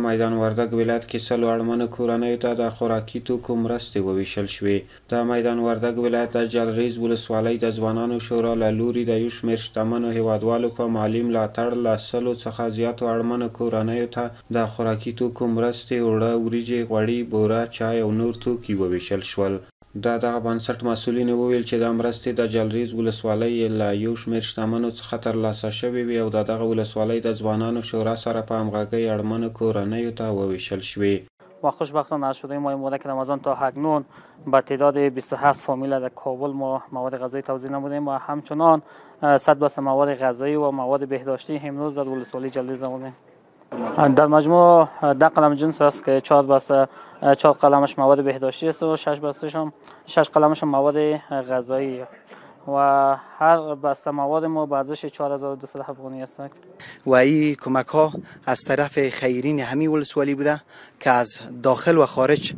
میدان وردګ ولایت کې سلو اړمنو کورنیو ته د خوراکي توکو مرستې وویشل شوې. د میدان وردګ ولایت د جلریز ولسوالۍ د ځوانانو شورا له لوري د یو شمېر شتمنو هیوادوالو په مالي ملاتړ له 100 څخه زیاتو اړمنو کورنیو ته د خوراکي توکو مرستې، اوړه، وریجې، غوړي، بوره، چای او نور توکي وویشل شول. دغه بنسټ مسؤلینو وویل چې د مرستې د جلریز ولسوالۍ له یو شمېر شتمنو څخه ترلاسه شوې وې او د دغه ولسوالۍ د ځوانانو شورا سره په همغږۍ اړمنو کورنیو ته وویشل شوې. و خوشبختانه از شده ماه مبارک رمضان تا اکنون به تعداد 27 فامیل در کابل ما مواد غذایی توزیع نمودیم و همچنان 100 بسته مواد غذایی و مواد بهداشتی امروز در ولسوالی جلریز نمودیم. در مجموع 10 قلم جنس است که 4 بسته 4 قلمش مواد بهداشتی است و 6 قلمش مواد غذایی و هر بسته مواد ما به ارزش 4200 افغانی است. و این کمک ها از طرف خیرین همین ولسوالی بوده که از داخل و خارج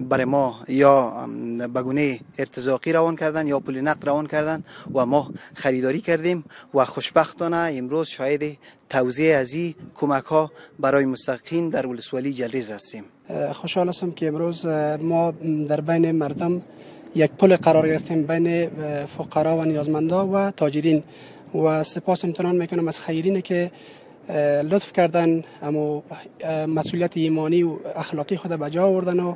برای ما یا به گونه ارتزاقی روان کردن یا پول نقد روان کردن و ما خریداری کردیم و خوشبختانه امروز شاهد توزیع از این کمک ها برای مستحقین در ولسوالی جلریز هستیم. خوشحال هستم که امروز ما در بین مردم یک پل قرار گرفتیم بین فقرا و نیازمندا و تاجرین و سپاس امتنان میکنم از خیرین که لطف کردن اما مسئولیت ایمانی و اخلاقی خود به جا آوردن و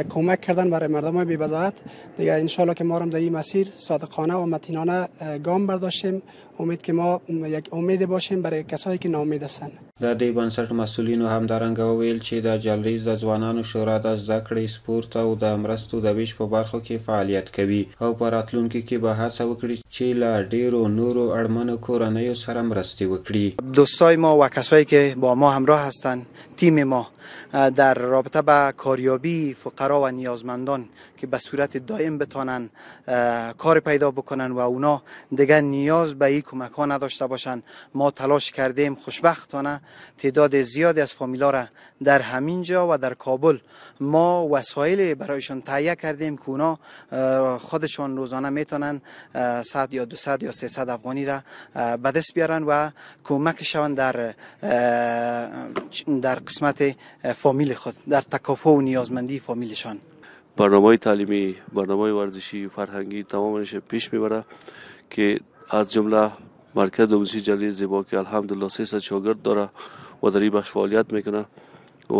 کمک کردن برای مردم بی بضاعت. دیگه انشالله که ما هم در این مسیر صادقانه و متینانه گام برداشتیم. امید که ما یک امید باشیم برای کسایی که ناامید هستند. د دې بنسټ مسؤلینو همدارنګه وویل چې د جلریز د ځوانانو شورا د زده کړې، سپورت او د مرستو د ویش په برخو کې فعالیت کوي او په راتلونکي کې به هڅه وکړي چې له ډیرو نورو اړمنو کورنیو سره مرستې وکړي. دوستای ما و کسایی که با ما همراه هستند، تیم ما در رابطه با کاریابی فقرا و نیازمندان که به صورت دائم بتانن کار پیدا بکنن و اونا دیگر نیاز به این کمک ها نداشته باشن، ما تلاش کردیم. خوشبختانه تعداد زیادی از فامیلا را در همینجا و در کابل ما وسایل برایشان تهیه کردیم که اونا خودشان روزانه میتونن 100 یا 200 یا 300 افغانی را به دست بیارن و کمک شوند در قسمت فامیل خود، در تکافؤ و نیازمندی فامیلشان. برنامه تعلیمی، برنامه ورزشی و فرهنگی تمامش پیش میبره که از جمله مرکز ولسوالی جلریز زیبا که الحمدلله 300 شاگرد داره و در این بخش فعالیت میکنه و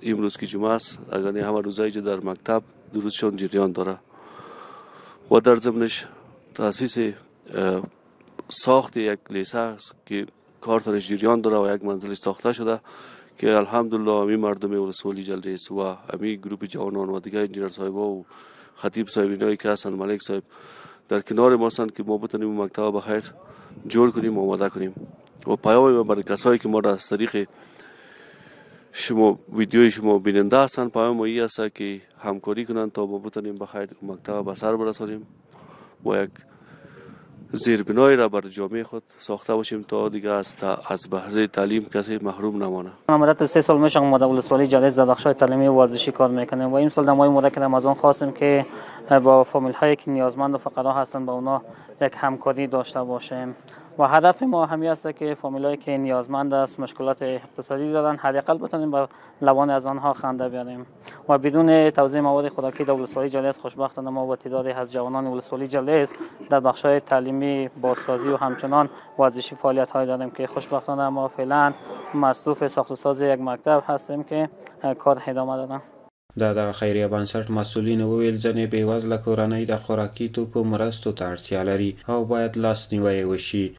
امروز که جمعه است اگر نه همه روزایی که در مکتب دروسشان جریان داره و در ضمنش تاسیس ساخت یک لیسه است که کارش جریان داره و یک منزل ساخته شده که الحمدلله امی مردم ولسوالی جلریز و امی گروپ جوانان و دیگه انجینر صاحب و خطیب صاحبینایی که هستن، ملک صاحب در کنار ما هستند که ما بتونیم مکتب بخیر جور کنیم و آماده کنیم. و پیام برای کسایی که ما را از طریق شما ویدیوی شما بیننده هستند، پیام این است که همکاری کنند تا ما بتونیم بخیر مکتب به سر برسانیم و یک زیربنایی را بر جامعه خود ساخته باشیم تا دیگه از بهره تعلیم کسی محروم نمانه. مدت 3 سال میشه ما در ولسوالی جلریز در بخش‌های تعلیمی و ورزشی کار میکنیم و این سال در ماه مبارک رمضان خواستیم که با فامیل هایی که نیازمند و فقرا هستند با اونا یک همکاری داشته باشیم و هدف ما همین است که فامیلایی که نیازمند است، مشکلات اقتصادی دارن، حداقل بتونیم بر لبان از آنها خنده بیاریم و بدون توزیع مواد خوراکی در ولسوالی جلریز خوشبختانه ما با تعدادی از جوانان ولسوالی جلریز در بخش‌های تعلیمی، بازسازی و همچنان ورزشی فعالیت‌های داریم که خوشبختانه ما فعلا مصروف ساخت و ساز یک مکتب هستیم که کار ادامه دادن. د خیریه بنسټ مسؤلینو وویل ځینې بېوزله کورنۍ د خوراکي توکو مرستو ته اړتیا لري او باید لاسنیوی وشي.